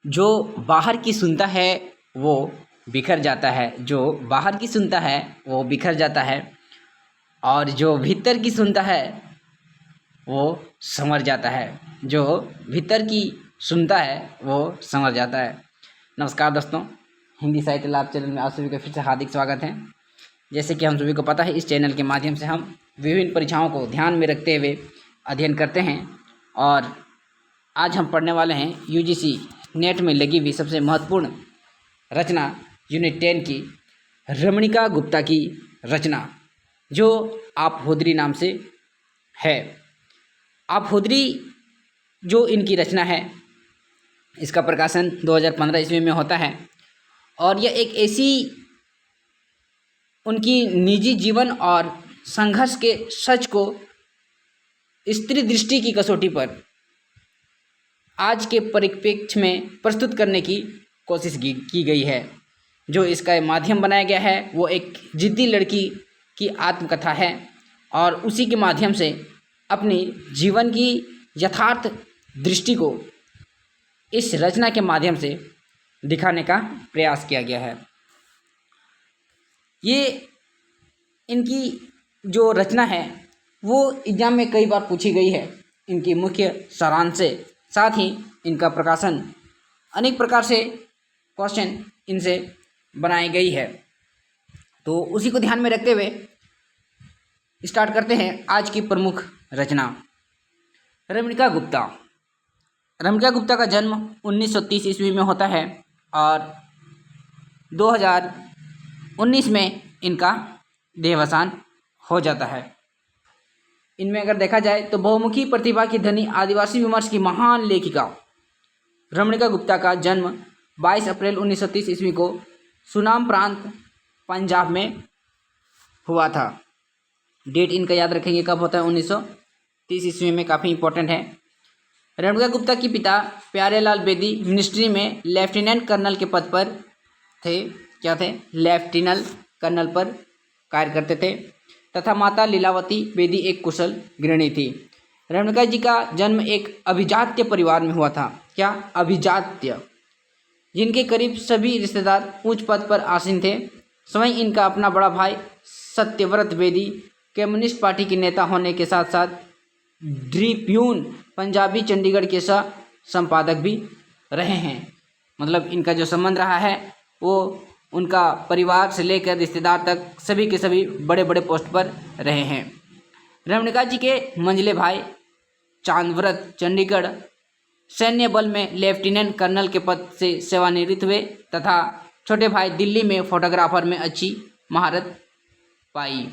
जो बाहर की सुनता है वो बिखर जाता है, जो बाहर की सुनता है वो बिखर जाता है, और जो भीतर की सुनता है वो संवर जाता है। जो भीतर की सुनता है वो संवर जाता है। नमस्कार दोस्तों, हिंदी साहित्य लाभ चैनल में आप सभी का फिर से हार्दिक स्वागत है। जैसे कि हम सभी को पता है, इस चैनल के माध्यम से हम विभिन्न परीक्षाओं को ध्यान में रखते हुए अध्ययन करते हैं, और आज हम पढ़ने वाले हैं यूजीसी नेट में लगी हुई सबसे महत्वपूर्ण रचना यूनिट 10 की रमणिका गुप्ता की रचना, जो आप होदरी नाम से है। आप होदरी जो इनकी रचना है, इसका प्रकाशन 2015 ईस्वी में होता है, और यह एक ऐसी उनकी निजी जीवन और संघर्ष के सच को स्त्री दृष्टि की कसौटी पर आज के परिप्रेक्ष्य में प्रस्तुत करने की कोशिश की गई है। जो इसका माध्यम बनाया गया है वो एक जिद्दी लड़की की आत्मकथा है, और उसी के माध्यम से अपनी जीवन की यथार्थ दृष्टि को इस रचना के माध्यम से दिखाने का प्रयास किया गया है। ये इनकी जो रचना है वो एग्जाम में कई बार पूछी गई है, इनकी मुख्य सारांश से। साथ ही इनका प्रकाशन अनेक प्रकार से क्वेश्चन इनसे बनाई गई है। तो उसी को ध्यान में रखते हुए स्टार्ट करते हैं आज की प्रमुख रचना, रमणिका गुप्ता। रमणिका गुप्ता का जन्म 1930 ईस्वी में होता है, और 2019 में इनका देहावसान हो जाता है। इनमें अगर देखा जाए तो बहुमुखी प्रतिभा की धनी आदिवासी विमर्श की महान लेखिका रमणिका गुप्ता का जन्म 22 अप्रैल 1930 ईस्वी को सुनाम प्रांत पंजाब में हुआ था। डेट इनका याद रखेंगे कब होता है, 1930 ईस्वी में, काफ़ी इंपॉर्टेंट है। रमणिका गुप्ता के पिता प्यारेलाल बेदी मिनिस्ट्री में लेफ्टिनेंट कर्नल के पद पर थे। क्या थे? लेफ्टिनेंट कर्नल पर कार्य करते थे। तथा माता लीलावती बेदी एक कुशल गृहिणी थी। रमणिका जी का जन्म एक अभिजात्य परिवार में हुआ था। क्या? अभिजात्य, जिनके करीब सभी रिश्तेदार उच्च पद पर आसीन थे। स्वयं इनका अपना बड़ा भाई सत्यव्रत बेदी कम्युनिस्ट पार्टी के नेता होने के साथ साथ ट्रिब्यून पंजाबी चंडीगढ़ के सह संपादक भी रहे हैं। मतलब इनका जो संबंध रहा है वो उनका परिवार से लेकर रिश्तेदार तक सभी के सभी बड़े बड़े पोस्ट पर रहे हैं। रमणिका जी के मंझले भाई चांदव्रत चंडीगढ़ सैन्य बल में लेफ्टिनेंट कर्नल के पद से सेवानिवृत्त हुए, तथा छोटे भाई दिल्ली में फोटोग्राफर में अच्छी महारत पाई।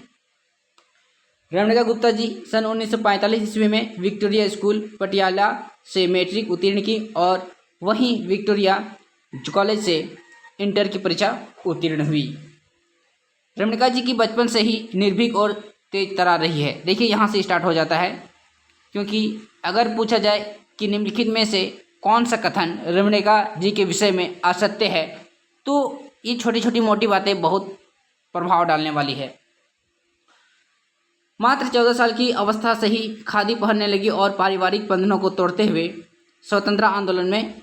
रमणिका गुप्ता जी सन 1945 ईस्वी में विक्टोरिया स्कूल पटियाला से मैट्रिक उत्तीर्ण की, और वहीं विक्टोरिया कॉलेज से इंटर की परीक्षा उत्तीर्ण हुई। रमणिका जी की बचपन से ही निर्भीक और तेज तर्रार रही है। देखिए, यहाँ से स्टार्ट हो जाता है, क्योंकि अगर पूछा जाए कि निम्नलिखित में से कौन सा कथन रमणिका जी के विषय में असत्य है, तो ये छोटी छोटी मोटी बातें बहुत प्रभाव डालने वाली है। मात्र 14 साल की अवस्था से ही खादी पहनने लगी और पारिवारिक बंधनों को तोड़ते हुए स्वतंत्रता आंदोलन में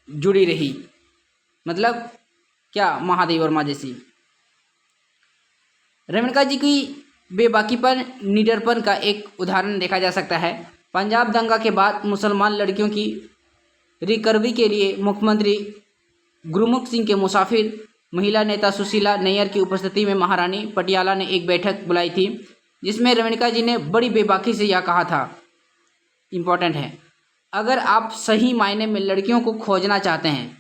जुड़ी रही। मतलब क्या? महादेवी वर्मा जैसी। रमणिका जी की बेबाकीपन, निडरपन का एक उदाहरण देखा जा सकता है। पंजाब दंगा के बाद मुसलमान लड़कियों की रिकवरी के लिए मुख्यमंत्री गुरमुख सिंह के मुसाफिर महिला नेता सुशीला नैयर की उपस्थिति में महारानी पटियाला ने एक बैठक बुलाई थी, जिसमें रमणिका जी ने बड़ी बेबाकी से यह कहा था, इम्पोर्टेंट है, अगर आप सही मायने में लड़कियों को खोजना चाहते हैं,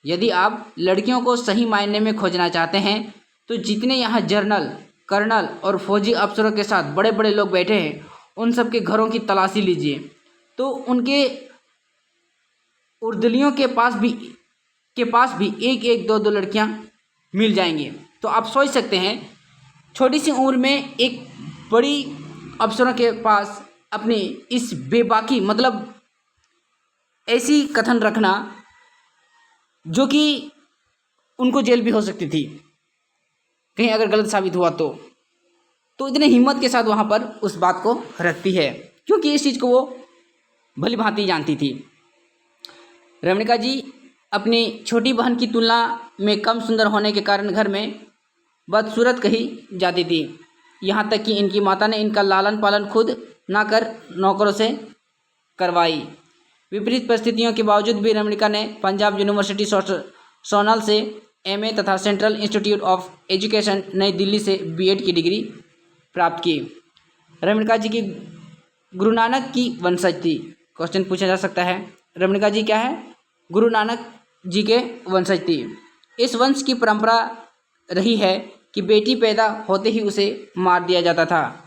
यदि आप लड़कियों को सही मायने में खोजना चाहते हैं, तो जितने यहाँ जनरल, कर्नल और फौजी अफसरों के साथ बड़े बड़े लोग बैठे हैं, उन सब के घरों की तलाशी लीजिए, तो उनके उर्दलियों के पास भी एक एक दो दो लड़कियाँ मिल जाएंगी। तो आप सोच सकते हैं, छोटी सी उम्र में एक बड़ी अफसरों के पास अपनी इस बेबाकी, मतलब ऐसी कथन रखना जो कि उनको जेल भी हो सकती थी कहीं अगर गलत साबित हुआ तो इतने हिम्मत के साथ वहाँ पर उस बात को रखती है, क्योंकि इस चीज़ को वो भली भांति जानती थी। रमणिका जी अपनी छोटी बहन की तुलना में कम सुंदर होने के कारण घर में बदसूरत कही जाती थी। यहाँ तक कि इनकी माता ने इनका लालन पालन खुद ना कर नौकरों से करवाई। विपरीत परिस्थितियों के बावजूद भी रमणिका ने पंजाब यूनिवर्सिटी सोनल से एमए तथा सेंट्रल इंस्टीट्यूट ऑफ एजुकेशन नई दिल्ली से बीएड की डिग्री प्राप्त की। रमणिका जी की गुरु नानक की वंशज थी। क्वेश्चन पूछा जा सकता है, रमणिका जी क्या है? गुरु नानक जी के वंशज थी। इस वंश की परंपरा रही है कि बेटी पैदा होते ही उसे मार दिया जाता था।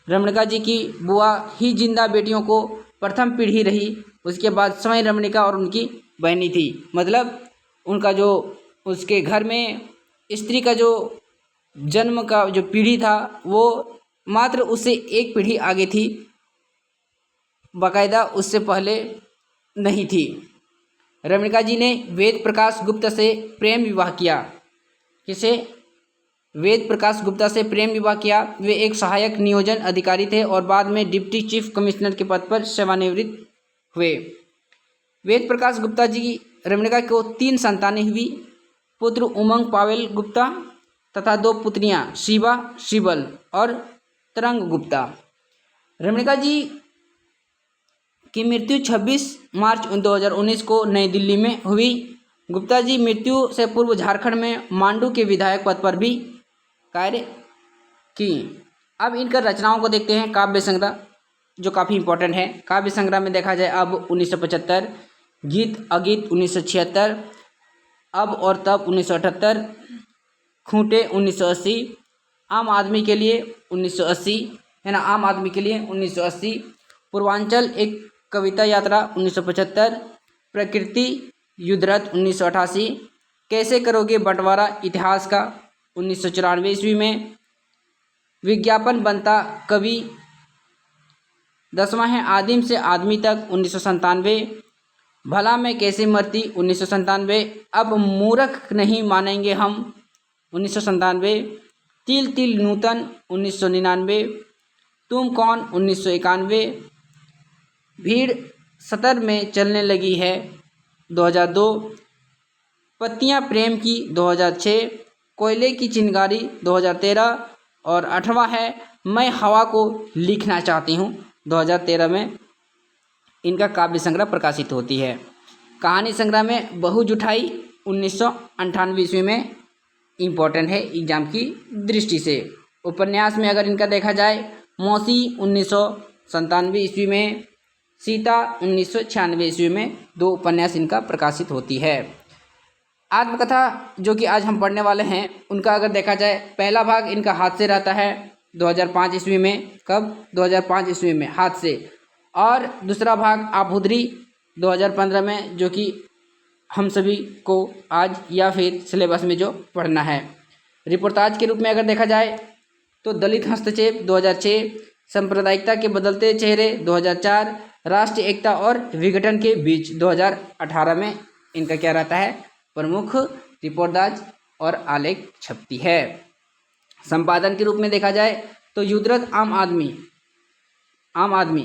रमणिका जी की बुआ ही जिंदा बेटियों को प्रथम पीढ़ी रही। उसके बाद स्वयं रमणिका और उनकी बहनी थी। मतलब उनका जो उसके घर में स्त्री का जो जन्म का जो पीढ़ी था वो मात्र उससे एक पीढ़ी आगे थी, बाकायदा उससे पहले नहीं थी। रमणिका जी ने वेद प्रकाश गुप्ता से प्रेम विवाह किया। किसे? वेद प्रकाश गुप्ता से प्रेम विवाह किया। वे एक सहायक नियोजन अधिकारी थे और बाद में डिप्टी चीफ कमिश्नर के पद पर सेवानिवृत्त हुए। वेद प्रकाश गुप्ता जी रमणिका को 3 संतानें हुई। पुत्र उमंग पावेल गुप्ता तथा 2 पुत्रियां शिवा शिबल और तरंग गुप्ता। रमणिका जी की मृत्यु 26 मार्च 2019 को नई दिल्ली में हुई। गुप्ता जी मृत्यु से पूर्व झारखंड में मांडू के विधायक पद पर भी कार्य की। अब इनका रचनाओं को देखते हैं। काव्य संग्रह जो काफ़ी इंपॉर्टेंट है। काव्य संग्रह में देखा जाए अब 1975, गीत अगीत 1976, अब और तब 1978, खूंटे 1980, आम आदमी के लिए 1980 है ना, आम आदमी के लिए 1980, पूर्वांचल एक कविता यात्रा 1975, प्रकृति युद्धरथ 1988, कैसे करोगे बंटवारा इतिहास का 1994 ईस्वी में, विज्ञापन बनता कवि 10वां है आदिम से आदमी तक 1997, भला मैं कैसे मरती 1997, अब मूर्ख नहीं मानेंगे हम 1997, तिल तिल नूतन 1999, तुम कौन 1991, भीड़ सतर में चलने लगी है 2002, पत्तियां प्रेम की 2006, कोयले की चिंगारी 2013 और 8वां है मैं हवा को लिखना चाहती हूँ 2013 में इनका काव्य संग्रह प्रकाशित होती है। कहानी संग्रह में बहू जुठाई 1998 ईस्वी में इम्पोर्टेंट है एग्जाम की दृष्टि से। उपन्यास में अगर इनका देखा जाए मौसी 1997 ईस्वी में, सीता 1996 ईस्वी में 2 उपन्यास इनका प्रकाशित होती है। आत्मकथा जो कि आज हम पढ़ने वाले हैं उनका अगर देखा जाए पहला भाग इनका हाथ से रहता है 2005 ईस्वी में। कब? 2005 ईस्वी में हाथ से। और दूसरा भाग आभुद्री 2015 में, जो कि हम सभी को आज या फिर सिलेबस में जो पढ़ना है। रिपोर्टाज के रूप में अगर देखा जाए तो दलित हस्तक्षेप 2006, सांप्रदायिकता के बदलते चेहरे 2004, राष्ट्रीय एकता और विघटन के बीच 2018 में इनका क्या रहता है? प्रमुख रिपोर्टाज और आलेख छपती है। संपादन के रूप में देखा जाए तो युद्धरथ आम आदमी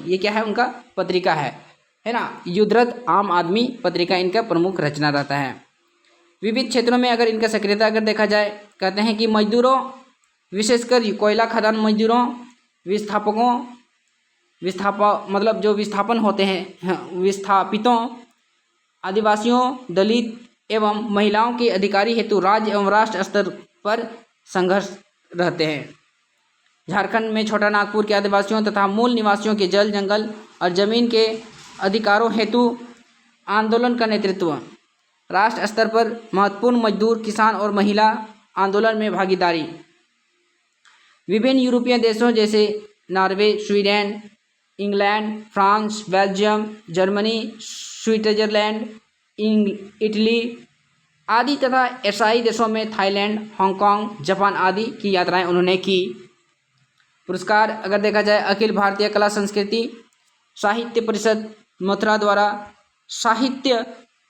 ये क्या है? उनका पत्रिका है ना, युद्धरथ आम आदमी पत्रिका इनका प्रमुख रचना रहता है। विविध क्षेत्रों में अगर इनका सक्रियता अगर देखा जाए, कहते हैं कि मजदूरों विशेषकर कोयला खदान मजदूरों, मतलब जो विस्थापन होते हैं विस्थापितों, आदिवासियों, दलित एवं महिलाओं के अधिकारी हेतु राज्य एवं राष्ट्र स्तर पर संघर्ष रहते हैं। झारखंड में छोटा नागपुर के आदिवासियों तथा मूल निवासियों के जल जंगल और जमीन के अधिकारों हेतु आंदोलन का नेतृत्व, राष्ट्र स्तर पर महत्वपूर्ण मजदूर, किसान और महिला आंदोलन में भागीदारी। विभिन्न यूरोपीय देशों जैसे Norway, Sweden, England, France, Belgium, Germany, Switzerland, Italy आदि तथा एशियाई देशों में थाईलैंड, हांगकांग, जापान आदि की यात्राएं उन्होंने की। पुरस्कार अगर देखा जाए अखिल भारतीय कला संस्कृति साहित्य परिषद मथुरा द्वारा साहित्य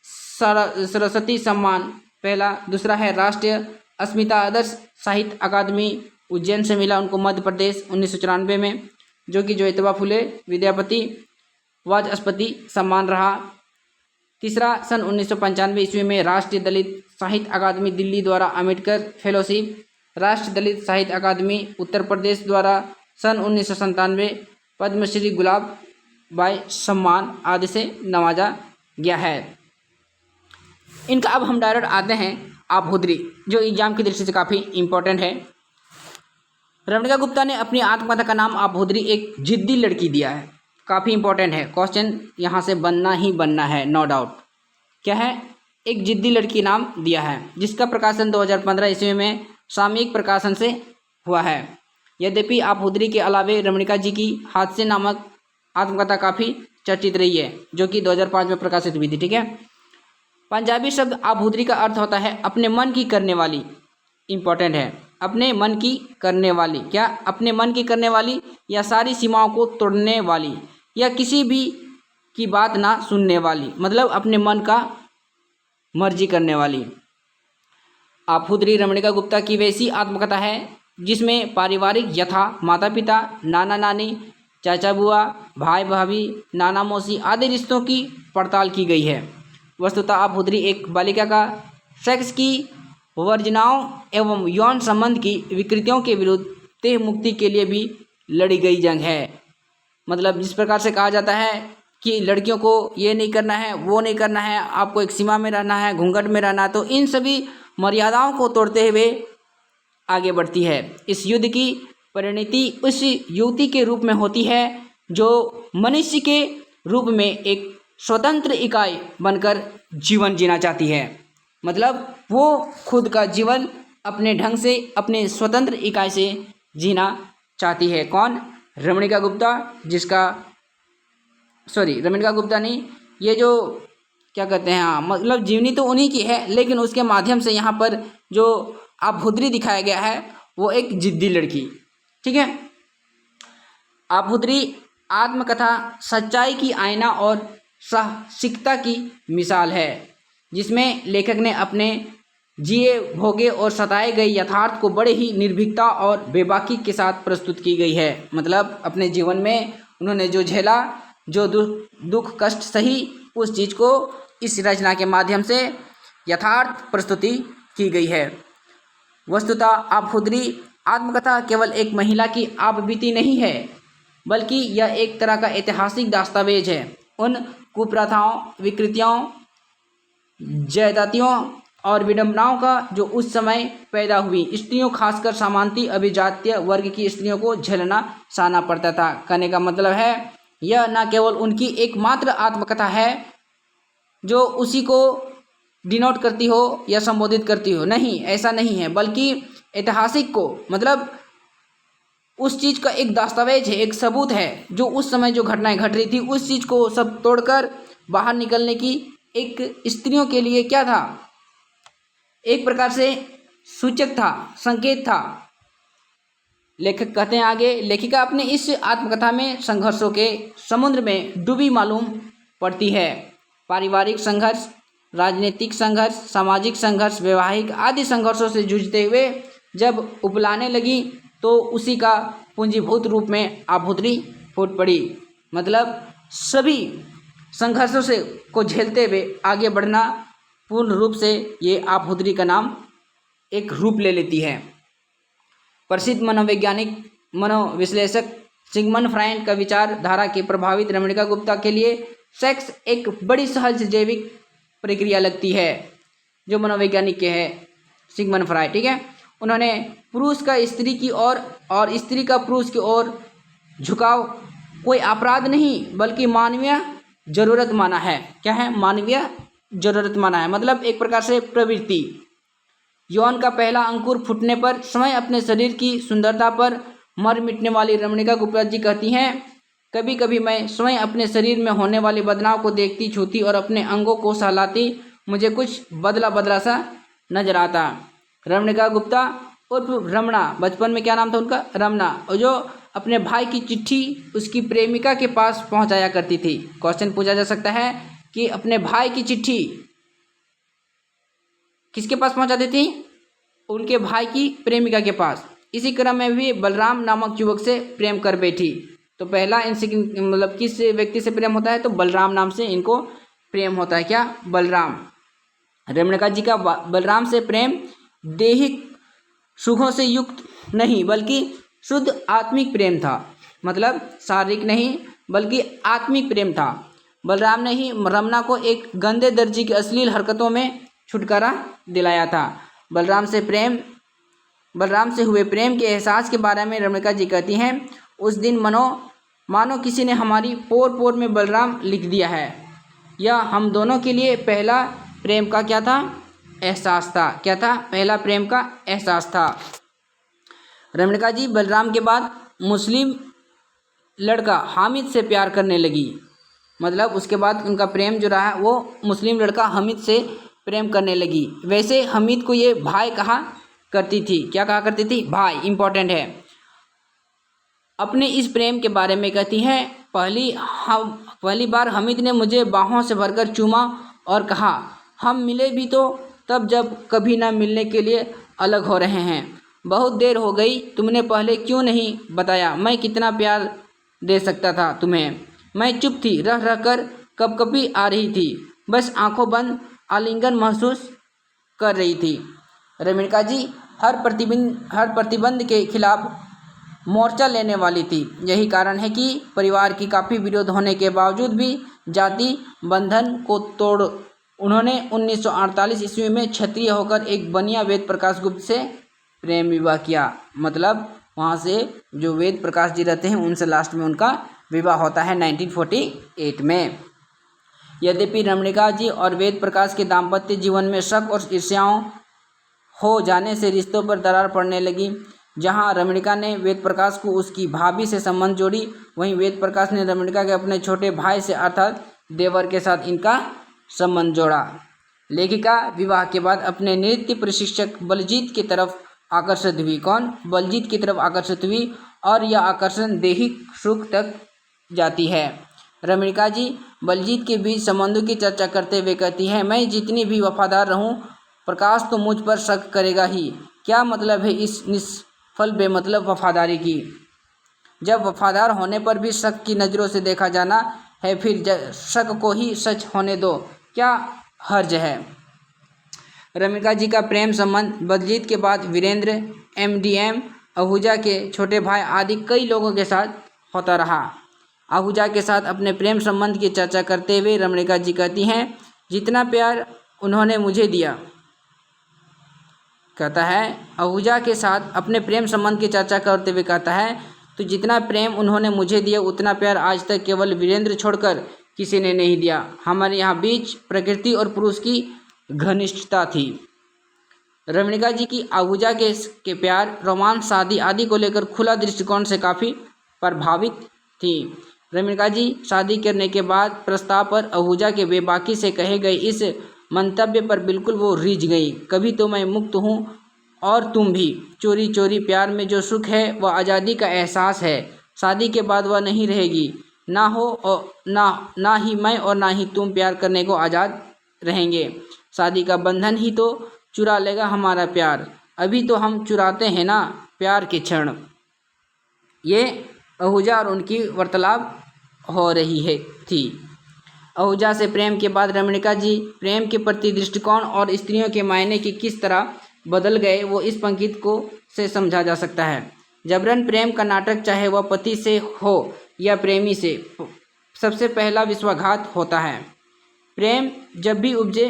सरस्वती सम्मान पहला, दूसरा है राष्ट्रीय अस्मिता आदर्श साहित्य अकादमी उज्जैन से मिला उनको मध्य प्रदेश 1994 में, जो कि ज्योतिबा फुले विद्यापति वाचस्पति सम्मान रहा। तीसरा, सन 1995 ईस्वी में राष्ट्रीय दलित साहित्य अकादमी दिल्ली द्वारा अम्बेडकर फेलोशिप, राष्ट्रीय दलित साहित्य अकादमी उत्तर प्रदेश द्वारा सन 1997 पद्मश्री गुलाब बाई सम्मान आदि से नवाजा गया है। इनका अब हम डायरेक्ट आते हैं आबूधरी, जो एग्जाम की दृष्टि से काफ़ी इम्पोर्टेंट है। रमणिका गुप्ता ने अपनी आत्मकथा का नाम आबूधरी एक जिद्दी लड़की दिया है। काफ़ी इंपॉर्टेंट है, क्वेश्चन यहाँ से बनना ही बनना है, नो डाउट। क्या है? एक जिद्दी लड़की नाम दिया है, जिसका प्रकाशन 2015 ईस्वी में सामयिक प्रकाशन से हुआ है। यद्यपि आबूधरी के अलावे रमणिका जी की हादसे नामक आत्मकथा काफ़ी चर्चित रही है, जो कि 2005 में प्रकाशित हुई थी। ठीक है। पंजाबी शब्द आबूधरी का अर्थ होता है अपने मन की करने वाली। इंपॉर्टेंट है, अपने मन की करने वाली। क्या? अपने मन की करने वाली, या सारी सीमाओं को तोड़ने वाली, या किसी भी की बात ना सुनने वाली, मतलब अपने मन का मर्जी करने वाली। आबूधरी रमणिका गुप्ता की वैसी आत्मकथा है जिसमें पारिवारिक यथा माता पिता, नाना नानी, चाचा बुआ, भाई भाभी, नाना मौसी आदि रिश्तों की पड़ताल की गई है। वस्तुतः आबूधरी एक बालिका का सेक्स की वर्जनाओं एवं यौन संबंध की विकृतियों के विरुद्ध देह मुक्ति के लिए भी लड़ी गई जंग है। मतलब जिस प्रकार से कहा जाता है कि लड़कियों को ये नहीं करना है, वो नहीं करना है, आपको एक सीमा में रहना है, घूंघट में रहना है, तो इन सभी मर्यादाओं को तोड़ते हुए आगे बढ़ती है। इस युद्ध की परिणति उस युवती के रूप में होती है जो मनुष्य के रूप में एक स्वतंत्र इकाई बनकर जीवन जीना चाहती है। मतलब वो खुद का जीवन अपने ढंग से, अपने स्वतंत्र इकाई से जीना चाहती है। कौन? रमणिका गुप्ता, रमणिका गुप्ता नहीं, ये जो क्या कहते हैं, हाँ, मतलब जीवनी तो उन्हीं की है, लेकिन उसके माध्यम से यहाँ पर जो आबूधरी दिखाया गया है वो एक जिद्दी लड़की। ठीक है। आबूधरी आत्मकथा सच्चाई की आईना और साहसिकता की मिसाल है, जिसमें लेखक ने अपने जिए भोगे और सताए गए यथार्थ को बड़े ही निर्भीकता और बेबाकी के साथ प्रस्तुत की गई है। मतलब अपने जीवन में उन्होंने जो झेला, जो दुख कष्ट सही, उस चीज़ को इस रचना के माध्यम से यथार्थ प्रस्तुति की गई है। वस्तुतः आबूधरी आत्मकथा केवल एक महिला की आपबीती नहीं है, बल्कि यह एक तरह का ऐतिहासिक दस्तावेज है उन कुप्रथाओं, विकृतियों, ज्यादतियों और विडंबनाओं का जो उस समय पैदा हुई स्त्रियों, खासकर सामंती अभिजातीय वर्ग की स्त्रियों को झेलना सहना पड़ता था। कहने का मतलब है यह न केवल उनकी एकमात्र आत्मकथा है जो उसी को डिनोट करती हो या संबोधित करती हो, नहीं, ऐसा नहीं है, बल्कि ऐतिहासिक को, मतलब उस चीज़ का एक दस्तावेज है, एक सबूत है, जो उस समय जो घटनाएं घट रही थी उस चीज़ को सब तोड़कर बाहर निकलने की एक स्त्रियों के लिए क्या था, एक प्रकार से सूचक था, संकेत था। लेखक कहते हैं आगे, लेखिका अपने इस आत्मकथा में संघर्षों के समुद्र में डूबी मालूम पड़ती है। पारिवारिक संघर्ष, राजनीतिक संघर्ष, सामाजिक संघर्ष, वैवाहिक आदि संघर्षों से जूझते हुए जब उपलाने लगी तो उसी का पूंजीभूत रूप में आबूधरी फूट पड़ी। मतलब सभी संघर्षों से को झेलते हुए आगे बढ़ना, पूर्ण रूप से ये आबूधरी का नाम एक रूप ले लेती है। प्रसिद्ध मनोवैज्ञानिक मनोविश्लेषक सिगमंड फ्रायड का विचारधारा के प्रभावित रमणिका गुप्ता के लिए सेक्स एक बड़ी सहज जैविक प्रक्रिया लगती है। जो मनोवैज्ञानिक के है सिगमंड फ्रायड, ठीक है, उन्होंने पुरुष का स्त्री की ओर और स्त्री का पुरुष की ओर झुकाव कोई अपराध नहीं बल्कि मानवीय जरूरत माना है। क्या है? मानवीय जरूरत माना है, मतलब एक प्रकार से प्रवृत्ति। यौन का पहला अंकुर फूटने पर स्वयं अपने शरीर की सुंदरता पर मर मिटने वाली रमणिका गुप्ता जी कहती हैं, कभी कभी मैं स्वयं अपने शरीर में होने वाले बदलाव को देखती, छूती और अपने अंगों को सहलाती मुझे कुछ बदला बदला सा नजर आता। रमणिका गुप्ता उर्फ रमणा, बचपन में क्या नाम था उनका? रमणा, और जो अपने भाई की चिट्ठी उसकी प्रेमिका के पास पहुंचाया करती थी। क्वेश्चन पूछा जा सकता है कि अपने भाई की चिट्ठी किसके पास पहुंचाती थी? उनके भाई की प्रेमिका के पास। इसी क्रम में भी बलराम नामक युवक से प्रेम कर बैठी। तो पहला इनसे मतलब किस व्यक्ति से प्रेम होता है? तो बलराम नाम से इनको प्रेम होता है क्या? बलराम। रमणिका जी का बलराम से प्रेम दैहिक सुखों से युक्त नहीं बल्कि शुद्ध आत्मिक प्रेम था। मतलब शारीरिक नहीं बल्कि आत्मिक प्रेम था। बलराम ने ही रमना को एक गंदे दर्जी की अश्लील हरकतों में छुटकारा दिलाया था। बलराम से हुए प्रेम के एहसास के बारे में रमणिका जी कहती हैं, उस दिन मानो किसी ने हमारी पोर पोर में बलराम लिख दिया है। यह हम दोनों के लिए पहला प्रेम का क्या था? एहसास था। क्या था? पहला प्रेम का एहसास था। रमणिका जी बलराम के बाद मुस्लिम लड़का हामिद से प्यार करने लगी। मतलब उसके बाद उनका प्रेम जो रहा वो मुस्लिम लड़का हामिद से प्रेम करने लगी। वैसे हामिद को ये भाई कहा करती थी। क्या कहा करती थी? भाई। इंपॉर्टेंट है। अपने इस प्रेम के बारे में कहती हैं, पहली बार हामिद ने मुझे बाहों से भरकर चूमा और कहा, हम मिले भी तो तब जब कभी ना मिलने के लिए अलग हो रहे हैं। बहुत देर हो गई, तुमने पहले क्यों नहीं बताया? मैं कितना प्यार दे सकता था तुम्हें। मैं चुप थी, रह रह कर कपकपी आ रही थी, बस आंखों बंद आलिंगन महसूस कर रही थी। रमणिका जी हर प्रतिबंध के खिलाफ मोर्चा लेने वाली थी। यही कारण है कि परिवार की काफ़ी विरोध होने के बावजूद भी जाति बंधन को तोड़ उन्होंने 1948 ईस्वी में क्षत्रिय होकर एक बनिया वेद प्रकाश गुप्त से प्रेम विवाह किया। मतलब वहाँ से जो वेद प्रकाश जी रहते हैं उनसे लास्ट में उनका विवाह होता है 1948 में। यद्यपि रमणिका जी और वेद प्रकाश के दाम्पत्य जीवन में शक और ईर्ष्याओं हो जाने से रिश्तों पर दरार पड़ने लगी। जहां रमणिका ने वेद प्रकाश को उसकी भाभी से संबंध जोड़ी, वहीं वेद प्रकाश ने रमणिका के अपने छोटे भाई से अर्थात देवर के साथ इनका संबंध जोड़ा। लेखिका विवाह के बाद अपने नृत्य प्रशिक्षक बलजीत की तरफ आकर्षित हुई। कौन? बलजीत की तरफ आकर्षित हुई और यह आकर्षण दैहिक सुख तक जाती है। रमणिका जी बलजीत के बीच संबंधों की चर्चा करते हुए कहती हैं, मैं जितनी भी वफादार रहूं, प्रकाश तो मुझ पर शक करेगा ही। क्या मतलब है इस निष्फल बेमतलब वफादारी की? जब वफादार होने पर भी शक की नज़रों से देखा जाना है, फिर शक को ही सच होने दो, क्या हर्ज है? रमणिका जी का प्रेम संबंध बलजीत के बाद वीरेंद्र, MDM, आहूजा के छोटे भाई आदि कई लोगों के साथ होता रहा। आहूजा के साथ अपने प्रेम संबंध की चर्चा करते हुए रमणिका जी कहती हैं, जितना प्यार उन्होंने मुझे दिया, कहता है आहूजा के साथ अपने प्रेम संबंध की चर्चा करते हुए कहता है, तो जितना प्रेम उन्होंने मुझे दिया उतना प्यार आज तक केवल वीरेंद्र छोड़कर किसी ने नहीं दिया। हमारे यहाँ बीच प्रकृति और पुरुष की घनिष्ठता थी। रमणिका जी की आहूजा के प्यार, रोमांस, शादी आदि को लेकर खुला दृष्टिकोण से काफ़ी प्रभावित थी। रमणिका जी शादी करने के बाद प्रस्ताव पर आहूजा के बेबाकी से कहे गए इस मंतव्य पर बिल्कुल वो रिझ गई। कभी तो मैं मुक्त हूँ और तुम भी। चोरी चोरी प्यार में जो सुख है वह आज़ादी का एहसास है। शादी के बाद वह नहीं रहेगी। ना हो और ना ही मैं और ना ही तुम प्यार करने को आज़ाद रहेंगे। शादी का बंधन ही तो चुरा लेगा हमारा प्यार। अभी तो हम चुराते हैं ना प्यार के क्षण। ये आहूजा और उनकी वार्तालाप हो रही थी। आहूजा से प्रेम के बाद रमणिका जी प्रेम के प्रति दृष्टिकोण और स्त्रियों के मायने की किस तरह बदल गए वो इस पंक्ति से समझा जा सकता है। जबरन प्रेम का नाटक, चाहे वह पति से हो या प्रेमी से, सबसे पहला विश्वासघात होता है। प्रेम जब भी उपजे,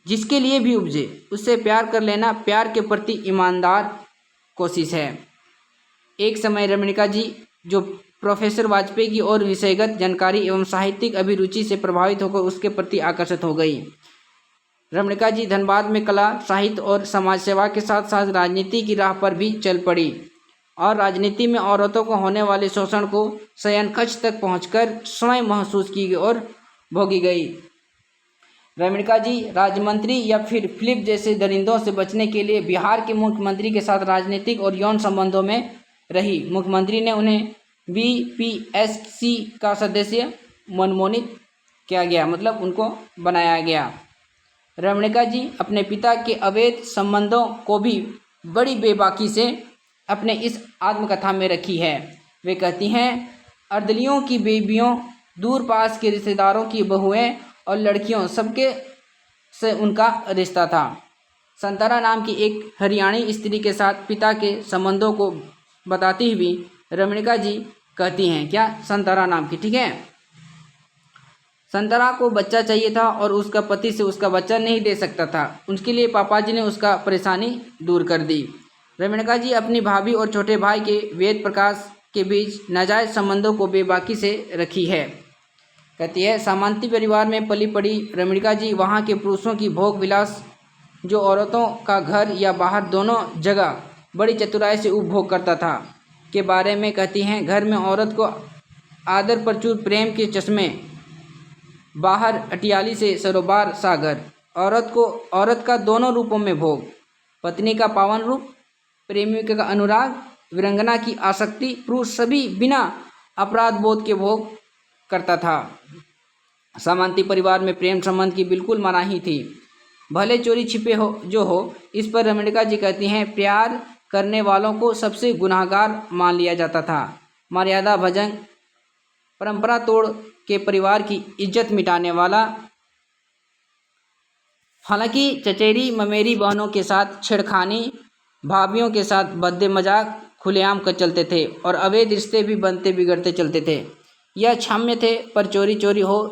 जिसके लिए भी उपजे, उससे प्यार कर लेना प्यार के प्रति ईमानदार कोशिश है। एक समय रमणिका जी जो प्रोफेसर वाजपेयी की और विषयगत जानकारी एवं साहित्यिक अभिरुचि से प्रभावित होकर उसके प्रति आकर्षित हो गई। रमणिका जी धनबाद में कला, साहित्य और समाज सेवा के साथ साथ राजनीति की राह पर भी चल पड़ी और राजनीति में औरतों को होने वाले शोषण को शयन कक्ष तक पहुंचकर स्वयं महसूस की और भोगी गई। रमणिका जी राज्यमंत्री या फिर फिलिप जैसे दरिंदों से बचने के लिए बिहार के मुख्यमंत्री के साथ राजनीतिक और यौन संबंधों में रही। मुख्यमंत्री ने उन्हें BPSC का सदस्य मनमोनित किया गया, मतलब उनको बनाया गया। रमणिका जी अपने पिता के अवैध संबंधों को भी बड़ी बेबाकी से अपने इस आत्मकथा में रखी है। वे कहती हैं, अर्दलियों की बेबियों, दूर पास के रिश्तेदारों की बहुएं और लड़कियों सबके से उनका रिश्ता था। संतरा नाम की एक हरियाणी स्त्री के साथ पिता के संबंधों को बताती हुई रमणिका जी कहती हैं, क्या, संतरा नाम की, ठीक है। संतरा को बच्चा चाहिए था और उसका पति से उसका बच्चा नहीं दे सकता था। उसके लिए पापा जी ने उसका परेशानी दूर कर दी। रमणिका जी अपनी भाभी और छोटे भाई के वेद प्रकाश के बीच नाजायज संबंधों को बेबाकी से रखी है। कहती है, सामंती परिवार में पली पड़ी रमणिका जी वहाँ के पुरुषों की भोग विलास, जो औरतों का घर या बाहर दोनों जगह बड़ी चतुराई से उपभोग करता था, के बारे में कहती हैं। घर में औरत को आदर, प्रचुर प्रेम के चश्मे, बाहर अटियाली से सरोबार सागर। औरत का दोनों रूपों में भोग, पत्नी का पावन रूप, प्रेमिका का अनुराग, वीरंगना की आसक्ति, पुरुष सभी बिना अपराध बोध के भोग करता था। सामंती परिवार में प्रेम संबंध की बिल्कुल मनाही थी, भले चोरी छिपे हो जो हो। इस पर रमणिका जी कहती हैं, प्यार करने वालों को सबसे गुनाहगार मान लिया जाता था। मर्यादा भंजन, परंपरा तोड़ के परिवार की इज्जत मिटाने वाला। हालांकि चचेरी ममेरी बहनों के साथ छेड़खानी, भाभियों के साथ बद्दे मजाक खुलेआम कर चलते थे और अवैध रिश्ते भी बनते बिगड़ते चलते थे। यह क्षम्य थे, पर चोरी चोरी हो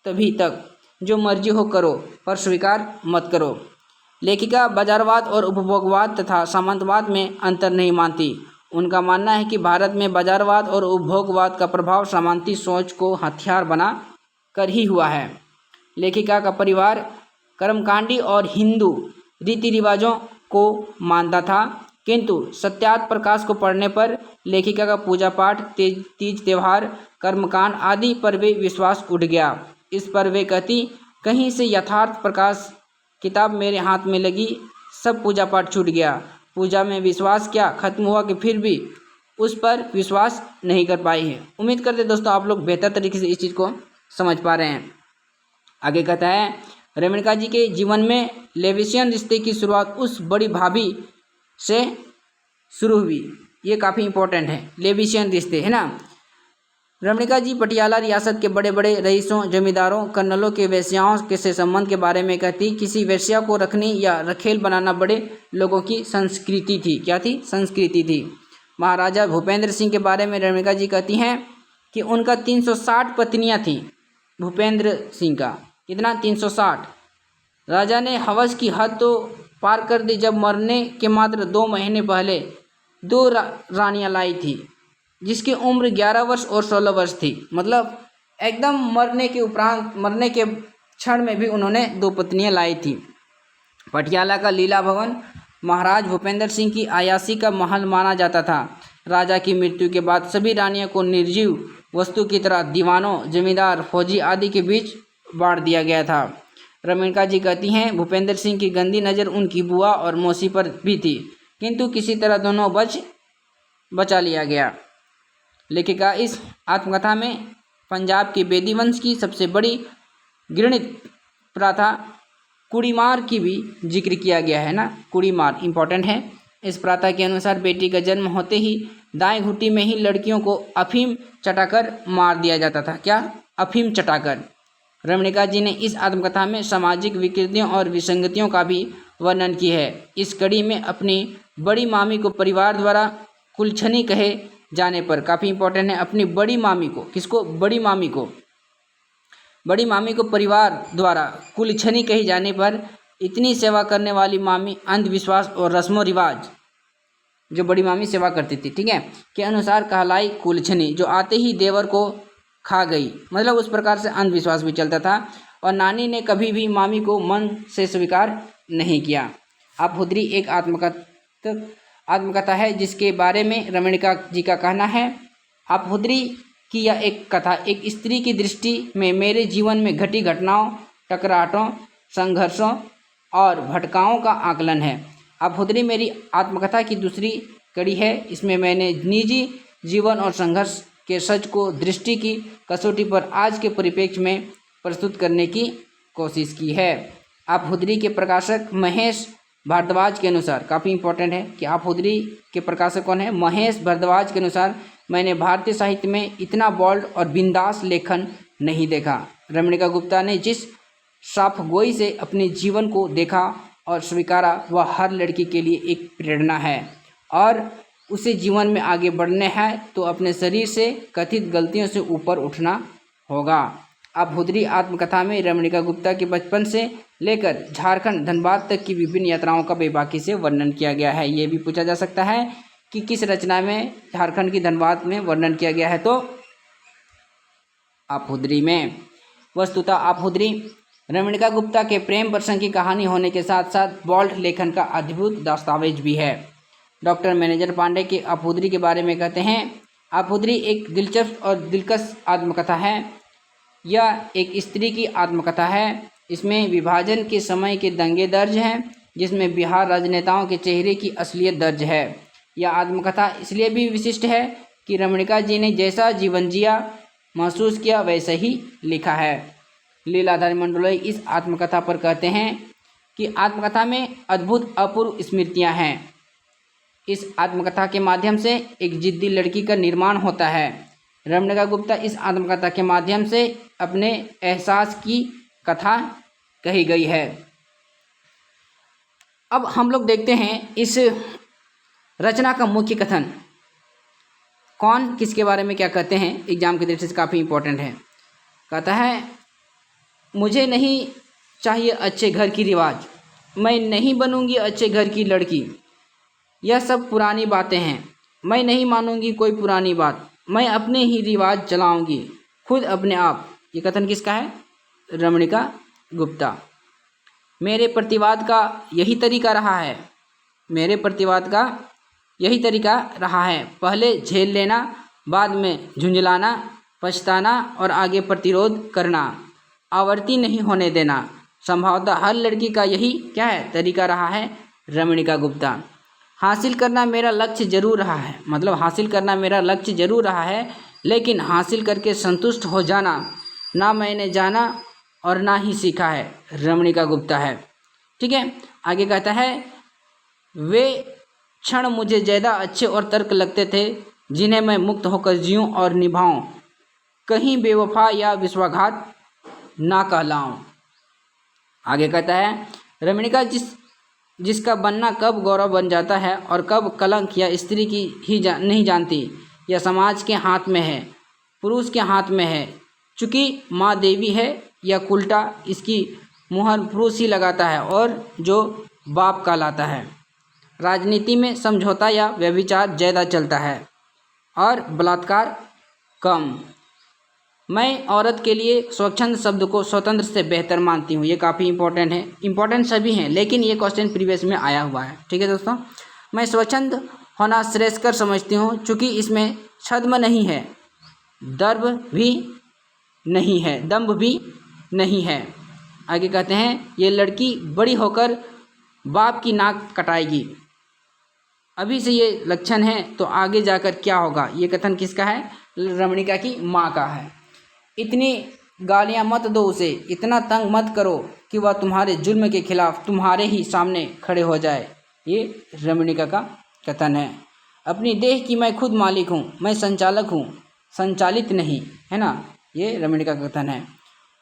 तभी तक, जो मर्जी हो करो, पर स्वीकार मत करो। लेखिका बाजारवाद और उपभोगवाद तथा सामंतवाद में अंतर नहीं मानती। उनका मानना है कि भारत में बाजारवाद और उपभोगवाद का प्रभाव सामंती सोच को हथियार बना कर ही हुआ है। लेखिका का परिवार कर्मकांडी और हिंदू रीति रिवाजों को मानता था, किंतु सत्यार्थ प्रकाश को पढ़ने पर लेखिका का पूजा पाठ, तीज त्योहार, कर्मकांड आदि पर वे विश्वास उठ गया। इस पर वे कहती, कहीं से यथार्थ प्रकाश किताब मेरे हाथ में लगी, सब पूजा पाठ छूट गया। पूजा में विश्वास क्या खत्म हुआ कि फिर भी उस पर विश्वास नहीं कर पाई है। उम्मीद करते दोस्तों आप लोग बेहतर तरीके से इस चीज़ को समझ पा रहे हैं। आगे कहता है, रमणिका जी के जीवन में लेविशियन रिश्ते की शुरुआत उस बड़ी भाभी से शुरू हुई। ये काफ़ी इंपॉर्टेंट है, लेविशियन रिश्ते, है ना। रमणिका जी पटियाला रियासत के बड़े बड़े रईसों, जमींदारों, कर्नलों के वेश्याओं के से संबंध के बारे में कहती, किसी वेश्या को रखनी या रखेल बनाना बड़े लोगों की संस्कृति थी। क्या थी? संस्कृति थी। महाराजा भूपेंद्र सिंह के बारे में रमणिका जी कहती हैं कि उनका 360 पत्नियां थीं। भूपेंद्र सिंह का कितना? 360। राजा ने हवस की हद तो पार कर दी जब मरने के मात्र 2 महीने पहले 2 रानियां लाई थी, जिसकी उम्र 11 वर्ष और 16 वर्ष थी। मतलब एकदम मरने के उपरांत, मरने के क्षण में भी उन्होंने 2 पत्नियां लाई थी। पटियाला का लीला भवन महाराज भूपेंद्र सिंह की अयासी का महल माना जाता था। राजा की मृत्यु के बाद सभी रानियों को निर्जीव वस्तु की तरह दीवानों, जमींदार, फौजी आदि के बीच बांट दिया गया था। रमणिका जी कहती हैं, भूपेंद्र सिंह की गंदी नज़र उनकी बुआ और मौसी पर भी थी, किंतु किसी तरह दोनों बचा लिया गया। लेखिका इस आत्मकथा में पंजाब के बेदी वंश की सबसे बड़ी घृणित प्रथा कुड़ीमार की भी जिक्र किया गया है ना। कुड़ीमार इंपॉर्टेंट है। इस प्रथा के अनुसार बेटी का जन्म होते ही दाएं घुट्टी में ही लड़कियों को अफीम चटाकर मार दिया जाता था। क्या? अफीम चटाकर। रमणिका जी ने इस आत्मकथा में सामाजिक विकृतियों और विसंगतियों का भी वर्णन किया है। इस कड़ी में अपनी बड़ी मामी को परिवार द्वारा कुलछनी कहे जाने पर, काफ़ी इंपॉर्टेंट है, अपनी बड़ी मामी को, किसको? बड़ी मामी को। बड़ी मामी को परिवार द्वारा कुलछनी कही जाने पर इतनी सेवा करने वाली मामी अंधविश्वास और रस्मों रिवाज, जो बड़ी मामी सेवा करती थी, ठीक है, के अनुसार कहलाई कुलछनी, जो आते ही देवर को खा गई। मतलब उस प्रकार से अंधविश्वास भी चलता था। और नानी ने कभी भी मामी को मन से स्वीकार नहीं किया। आपहुदरी एक आत्मकथा है जिसके बारे में रमणिका जी का कहना है, आपहुदरी की यह एक कथा एक स्त्री की दृष्टि में मेरे जीवन में घटी घटनाओं, टकराटों, संघर्षों और भटकाओं का आकलन है। आपहुदरी मेरी आत्मकथा की दूसरी कड़ी है। इसमें मैंने निजी जीवन और संघर्ष के सच को दृष्टि की कसौटी पर आज के परिप्रेक्ष्य में प्रस्तुत करने की कोशिश की है। आपहुदरी के प्रकाशक महेश भारद्वाज के अनुसार, काफ़ी इंपॉर्टेंट है कि आपहुदरी के प्रकाशक कौन है? महेश भारद्वाज के अनुसार मैंने भारतीय साहित्य में इतना बोल्ड और बिंदास लेखन नहीं देखा। रमणिका गुप्ता ने जिस साफगोई से अपने जीवन को देखा और स्वीकारा वह हर लड़की के लिए एक प्रेरणा है और उसे जीवन में आगे बढ़ने हैं तो अपने शरीर से कथित गलतियों से ऊपर उठना होगा। आपहुदरी आत्मकथा में रमणिका गुप्ता के बचपन से लेकर झारखंड धनबाद तक की विभिन्न यात्राओं का बेबाकी से वर्णन किया गया है। ये भी पूछा जा सकता है कि किस रचना में झारखंड की धनबाद में वर्णन किया गया है, तो आपहुदरी में। वस्तुतः आपहुदरी रमणिका गुप्ता के प्रेम प्रसंग की कहानी होने के साथ साथ बोल्ट लेखन का अद्भुत दस्तावेज भी है। डॉक्टर मैनेजर पांडे के आपहुदरी के बारे में कहते हैं, आपहुदरी एक दिलचस्प और दिलकश आत्मकथा है। यह एक स्त्री की आत्मकथा है। इसमें विभाजन के समय के दंगे दर्ज हैं, जिसमें बिहार राजनेताओं के चेहरे की असलियत दर्ज है। यह आत्मकथा इसलिए भी विशिष्ट है कि रमणिका जी ने जैसा जीवन जिया महसूस किया वैसा ही लिखा है। लीलाधर मंडलोई इस आत्मकथा पर कहते हैं कि आत्मकथा में अद्भुत अपूर्व स्मृतियां हैं। इस आत्मकथा के माध्यम से एक जिद्दी लड़की का निर्माण होता है। रमणिका गुप्ता इस आत्मकथा के माध्यम से अपने एहसास की कथा कही गई है। अब हम लोग देखते हैं इस रचना का मुख्य कथन कौन किसके बारे में क्या कहते हैं, एग्जाम की दृष्टि से काफ़ी इंपॉर्टेंट है। कहता है, मुझे नहीं चाहिए अच्छे घर की रिवाज, मैं नहीं बनूंगी अच्छे घर की लड़की, यह सब पुरानी बातें हैं, मैं नहीं मानूंगी कोई पुरानी बात, मैं अपने ही रिवाज चलाऊंगी खुद अपने आप। ये कथन किसका है? रमणिका गुप्ता। मेरे प्रतिवाद का यही तरीका रहा है, मेरे प्रतिवाद का यही तरीका रहा है, पहले झेल लेना, बाद में झुंझलाना, पछताना और आगे प्रतिरोध करना, आवर्ती नहीं होने देना। संभवतः हर लड़की का यही क्या है? तरीका रहा है। रमणिका गुप्ता। हासिल करना मेरा लक्ष्य जरूर रहा है, मतलब हासिल करना मेरा लक्ष्य जरूर रहा है, लेकिन हासिल करके संतुष्ट हो जाना ना मैंने जाना और ना ही सीखा है। रमणिका गुप्ता है। ठीक है, आगे कहता है, वे क्षण मुझे ज़्यादा अच्छे और तर्क लगते थे जिन्हें मैं मुक्त होकर जीऊँ और निभाऊँ, कहीं बेवफा या विश्वासघात ना कहलाऊं। आगे कहता है, रमणिका जिसका बनना कब गौरव बन जाता है और कब कलंक या स्त्री की ही नहीं जानती, यह समाज के हाथ में है, पुरुष के हाथ में है। चूँकि माँ देवी है या उल्टा इसकी मुहर पुरुष ही लगाता है और जो बाप कहलाता है। राजनीति में समझौता या व्यभिचार ज़्यादा चलता है और बलात्कार कम। मैं औरत के लिए स्वच्छंद शब्द को स्वतंत्र से बेहतर मानती हूँ। ये काफ़ी इंपॉर्टेंट है, इंपॉर्टेंट सभी हैं, लेकिन ये क्वेश्चन प्रीवियस में आया हुआ है। ठीक है दोस्तों, मैं स्वच्छंद होना श्रेयस्कर समझती हूँ, चूँकि इसमें छद्म नहीं है, दर्भ भी नहीं है, दम्भ भी नहीं है। आगे कहते हैं, ये लड़की बड़ी होकर बाप की नाक कटाएगी, अभी से ये लक्षण है तो आगे जाकर क्या होगा। ये कथन किसका है? रमणिका की माँ का है। इतनी गालियाँ मत दो उसे, इतना तंग मत करो कि वह तुम्हारे जुल्म के खिलाफ तुम्हारे ही सामने खड़े हो जाए। ये रमणिका का कथन है। अपनी देह की मैं खुद मालिक हूँ, मैं संचालक हूँ, संचालित नहीं, है ना। ये रमणिका का कथन है।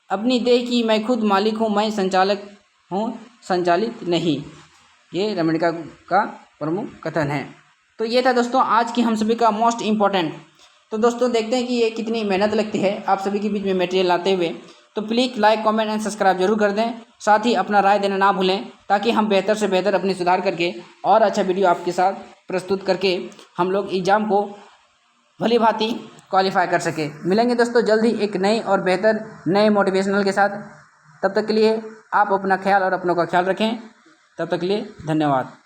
अपनी देह की मैं खुद मालिक हूँ, मैं संचालक हूँ, संचालित नहीं। ये रमणिका का प्रमुख कथन है। तो ये था दोस्तों आज की हम सभी का मोस्ट इम्पॉर्टेंट। तो दोस्तों देखते हैं कि ये कितनी मेहनत लगती है आप सभी के बीच में मटेरियल लाते हुए। तो please like, comment and subscribe जरूर कर दें, साथ ही अपना राय देना ना भूलें, ताकि हम बेहतर से बेहतर अपनी सुधार करके और अच्छा वीडियो आपके साथ प्रस्तुत करके हम लोग एग्ज़ाम को भली भांति क्वालिफाई कर सके। मिलेंगे दोस्तों जल्द ही एक नई और बेहतर नए मोटिवेशनल के साथ। तब तक के लिए आप अपना ख्याल और अपनों का ख्याल रखें। तब तक के लिए धन्यवाद।